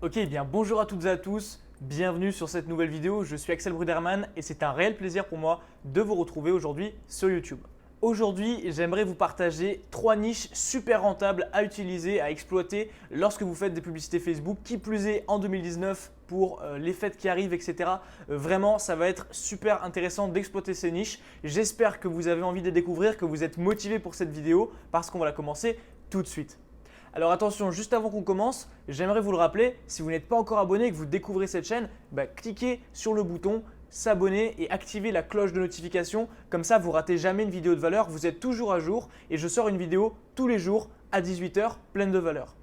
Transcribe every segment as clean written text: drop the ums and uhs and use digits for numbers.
Ok, bien bonjour à toutes et à tous, bienvenue sur cette nouvelle vidéo, je suis Axel Bruderman et c'est un réel plaisir pour moi de vous retrouver aujourd'hui sur YouTube. Aujourd'hui, j'aimerais vous partager 3 niches super rentables à utiliser, à exploiter lorsque vous faites des publicités Facebook, qui plus est en 2019 pour les fêtes qui arrivent, etc. Vraiment, ça va être super intéressant d'exploiter ces niches. J'espère que vous avez envie de les découvrir, que vous êtes motivé pour cette vidéo parce qu'on va la commencer tout de suite. Alors attention, juste avant qu'on commence, j'aimerais vous le rappeler, si vous n'êtes pas encore abonné et que vous découvrez cette chaîne, cliquez sur le bouton s'abonner et activez la cloche de notification. Comme ça, vous ne ratez jamais une vidéo de valeur, vous êtes toujours à jour et je sors une vidéo tous les jours à 18 h pleine de valeur.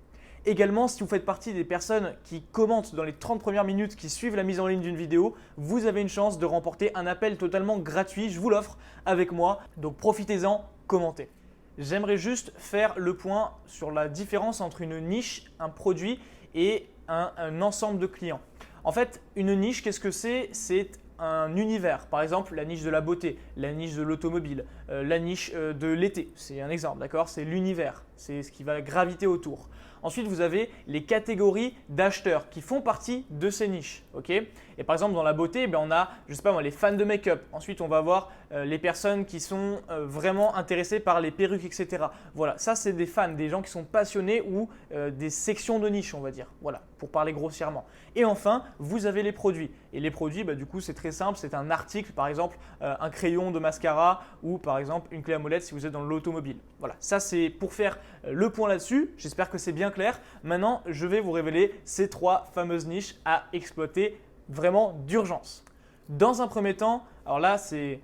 Également, si vous faites partie des personnes qui commentent dans les 30 premières minutes qui suivent la mise en ligne d'une vidéo, vous avez une chance de remporter un appel totalement gratuit. Je vous l'offre avec moi, donc profitez-en, commentez. J'aimerais juste faire le point sur la différence entre une niche, un produit et un ensemble de clients. En fait, une niche, qu'est-ce que c'est? C'est un univers. Par exemple, la niche de la beauté, la niche de l'automobile, la niche de l'été. C'est un exemple, d'accord? C'est l'univers, c'est ce qui va graviter autour. Ensuite, vous avez les catégories d'acheteurs qui font partie de ces niches. Et par exemple, dans la beauté, on a, je sais pas moi, les fans de make-up. Ensuite, on va avoir les personnes qui sont vraiment intéressées par les perruques, etc. Voilà, ça, c'est des fans, des gens qui sont passionnés ou des sections de niche, on va dire. Voilà, pour parler grossièrement. Et enfin, vous avez les produits. Et les produits, du coup, c'est très simple. C'est un article, par exemple, un crayon de mascara ou par exemple une clé à molette si vous êtes dans l'automobile. Voilà, ça c'est pour faire le point là-dessus. J'espère que c'est bien clair. Maintenant, je vais vous révéler ces 3 fameuses niches à exploiter vraiment d'urgence. Dans un premier temps, alors là c'est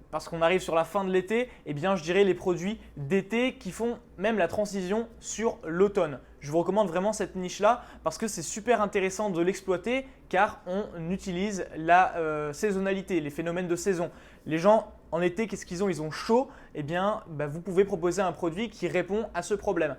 parce qu'on arrive sur la fin de l'été, je dirais les produits d'été qui font même la transition sur l'automne. Je vous recommande vraiment cette niche-là parce que c'est super intéressant de l'exploiter car on utilise la saisonnalité, les phénomènes de saison. Les gens en été, qu'est-ce qu'ils ont? Ils ont chaud. Vous pouvez proposer un produit qui répond à ce problème.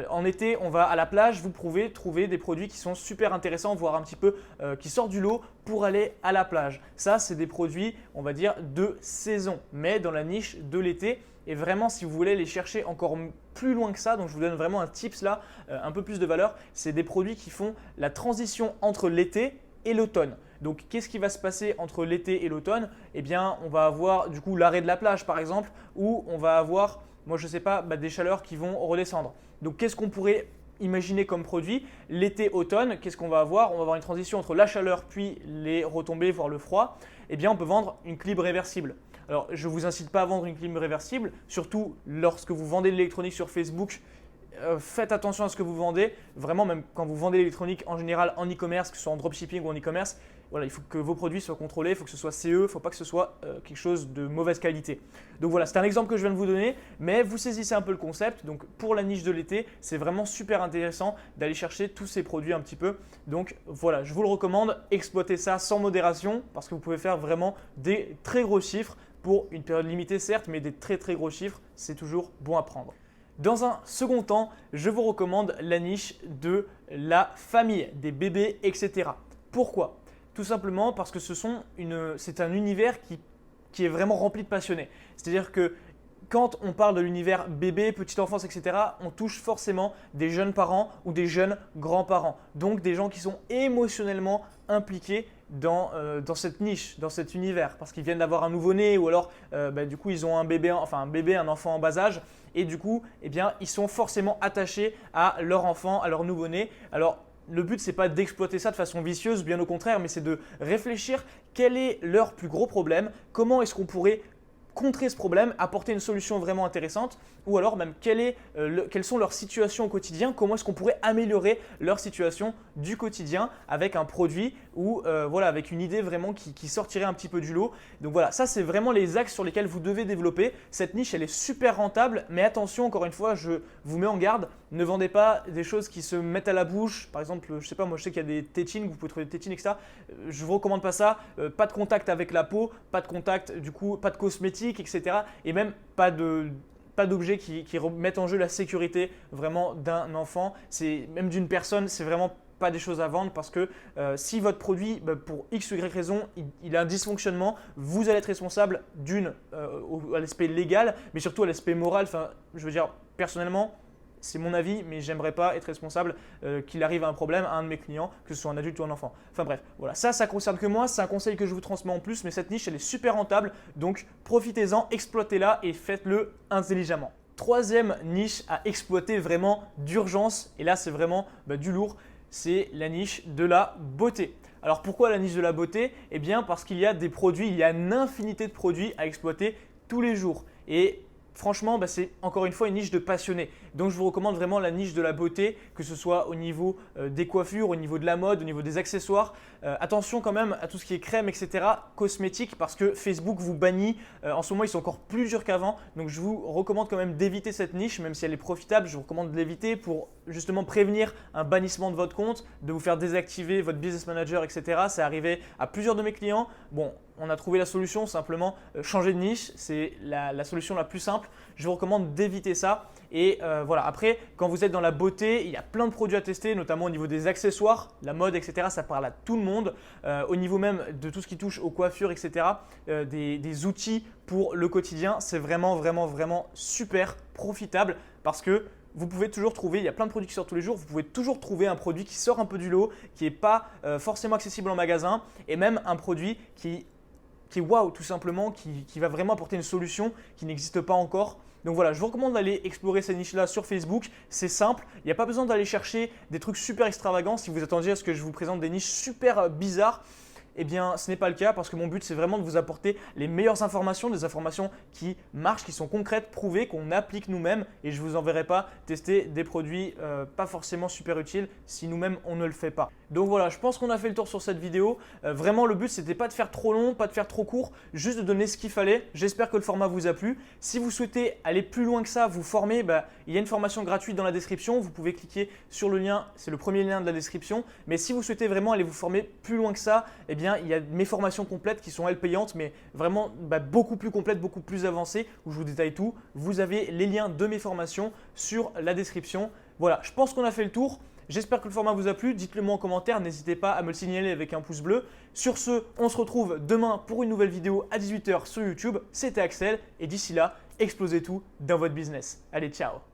En été, on va à la plage, vous pouvez trouver des produits qui sont super intéressants, voire un petit peu qui sortent du lot pour aller à la plage. Ça, c'est des produits, on va dire, de saison, mais dans la niche de l'été. Et vraiment, si vous voulez les chercher encore plus loin que ça, donc je vous donne vraiment un tips là, un peu plus de valeur, c'est des produits qui font la transition entre l'été et l'automne. Donc, qu'est-ce qui va se passer entre l'été et l'automne? On va avoir du coup l'arrêt de la plage par exemple, ou on va avoir, moi je ne sais pas, des chaleurs qui vont redescendre. Donc, qu'est-ce qu'on pourrait imaginer comme produit? L'été-automne, qu'est-ce qu'on va avoir? On va avoir une transition entre la chaleur puis les retombées, voire le froid. On peut vendre une clim réversible. Alors, je ne vous incite pas à vendre une clim réversible, surtout lorsque vous vendez de l'électronique sur Facebook. Faites attention à ce que vous vendez. Vraiment, même quand vous vendez l'électronique en général en e-commerce, que ce soit en dropshipping ou en e-commerce, voilà, il faut que vos produits soient contrôlés, il faut que ce soit CE, il ne faut pas que ce soit quelque chose de mauvaise qualité. Donc voilà, c'est un exemple que je viens de vous donner, mais vous saisissez un peu le concept. Donc pour la niche de l'été, c'est vraiment super intéressant d'aller chercher tous ces produits un petit peu. Donc voilà, je vous le recommande, exploitez ça sans modération parce que vous pouvez faire vraiment des très gros chiffres pour une période limitée certes, mais des très très gros chiffres, c'est toujours bon à prendre. Dans un second temps, je vous recommande la niche de la famille, des bébés, etc. Pourquoi? Tout simplement parce que c'est un univers qui est vraiment rempli de passionnés. C'est-à-dire que quand on parle de l'univers bébé, petite enfance, etc., on touche forcément des jeunes parents ou des jeunes grands-parents. Donc des gens qui sont émotionnellement impliqués dans cette niche, dans cet univers, parce qu'ils viennent d'avoir un nouveau-né ou alors du coup ils ont un bébé, un enfant en bas âge et du coup ils sont forcément attachés à leur enfant, à leur nouveau-né. Alors le but, ce n'est pas d'exploiter ça de façon vicieuse, bien au contraire, mais c'est de réfléchir quel est leur plus gros problème, comment est-ce qu'on pourrait contrer ce problème, apporter une solution vraiment intéressante ou alors même quelles sont leurs situations au quotidien, comment est-ce qu'on pourrait améliorer leur situation du quotidien avec un produit ou avec une idée vraiment qui sortirait un petit peu du lot. Donc voilà, ça c'est vraiment les axes sur lesquels vous devez développer. Cette niche, elle est super rentable, mais attention, encore une fois, je vous mets en garde, ne vendez pas des choses qui se mettent à la bouche. Par exemple, je sais pas, moi je sais qu'il y a des tétines, vous pouvez trouver des tétines, etc. Je ne vous recommande pas ça, pas de contact avec la peau, pas de contact, du coup, pas de cosmétiques, etc. Et même pas d'objets qui mettent en jeu la sécurité vraiment d'un enfant, même d'une personne, c'est vraiment pas des choses à vendre parce que si votre produit, pour X ou Y raison, il a un dysfonctionnement, vous allez être responsable à l'aspect légal, mais surtout à l'aspect moral. Enfin, je veux dire, personnellement, c'est mon avis, mais j'aimerais pas être responsable qu'il arrive à un problème à un de mes clients, que ce soit un adulte ou un enfant. Enfin bref, voilà, ça concerne que moi, c'est un conseil que je vous transmets en plus, mais cette niche, elle est super rentable, donc profitez-en, exploitez-la et faites-le intelligemment. Troisième niche à exploiter vraiment d'urgence, et là c'est vraiment du lourd, c'est la niche de la beauté. Alors pourquoi la niche de la beauté? Eh bien parce qu'il y a des produits, il y a une infinité de produits à exploiter tous les jours. Et franchement, c'est encore une fois une niche de passionnés. Donc je vous recommande vraiment la niche de la beauté, que ce soit au niveau des coiffures, au niveau de la mode, au niveau des accessoires. Attention quand même à tout ce qui est crème, etc., cosmétique, parce que Facebook vous bannit. En ce moment, ils sont encore plus durs qu'avant. Donc je vous recommande quand même d'éviter cette niche, même si elle est profitable. Je vous recommande de l'éviter pour justement prévenir un bannissement de votre compte, de vous faire désactiver votre business manager, etc. C'est arrivé à plusieurs de mes clients. Bon, on a trouvé la solution, simplement changer de niche. C'est la solution la plus simple. Je vous recommande d'éviter ça. Et voilà, après, quand vous êtes dans la beauté, il y a plein de produits à tester, notamment au niveau des accessoires, la mode, etc. Ça parle à tout le monde. Au niveau même de tout ce qui touche aux coiffures, etc. Des outils pour le quotidien, c'est vraiment super profitable parce que vous pouvez toujours trouver, il y a plein de produits qui sortent tous les jours, vous pouvez toujours trouver un produit qui sort un peu du lot, qui n'est pas forcément accessible en magasin et même un produit qui est waouh tout simplement, qui va vraiment apporter une solution qui n'existe pas encore. Donc voilà, je vous recommande d'aller explorer cette niche-là sur Facebook. C'est simple, il n'y a pas besoin d'aller chercher des trucs super extravagants. Si vous attendiez à ce que je vous présente des niches super bizarres, eh bien ce n'est pas le cas parce que mon but c'est vraiment de vous apporter les meilleures informations, des informations qui marchent, qui sont concrètes, prouvées, qu'on applique nous-mêmes et je ne vous enverrai pas tester des produits pas forcément super utiles si nous-mêmes on ne le fait pas. Donc voilà, je pense qu'on a fait le tour sur cette vidéo. Vraiment le but c'était pas de faire trop long, pas de faire trop court, juste de donner ce qu'il fallait. J'espère que le format vous a plu. Si vous souhaitez aller plus loin que ça, vous former, il y a une formation gratuite dans la description. Vous pouvez cliquer sur le lien, c'est le premier lien de la description. Mais si vous souhaitez vraiment aller vous former plus loin que ça, eh bien il y a mes formations complètes qui sont elles payantes, mais vraiment beaucoup plus complètes, beaucoup plus avancées, où je vous détaille tout. Vous avez les liens de mes formations sur la description. Voilà, je pense qu'on a fait le tour. J'espère que le format vous a plu, dites-le moi en commentaire, n'hésitez pas à me le signaler avec un pouce bleu. Sur ce, on se retrouve demain pour une nouvelle vidéo à 18 h sur YouTube. C'était Axel et d'ici là, explosez tout dans votre business. Allez, ciao!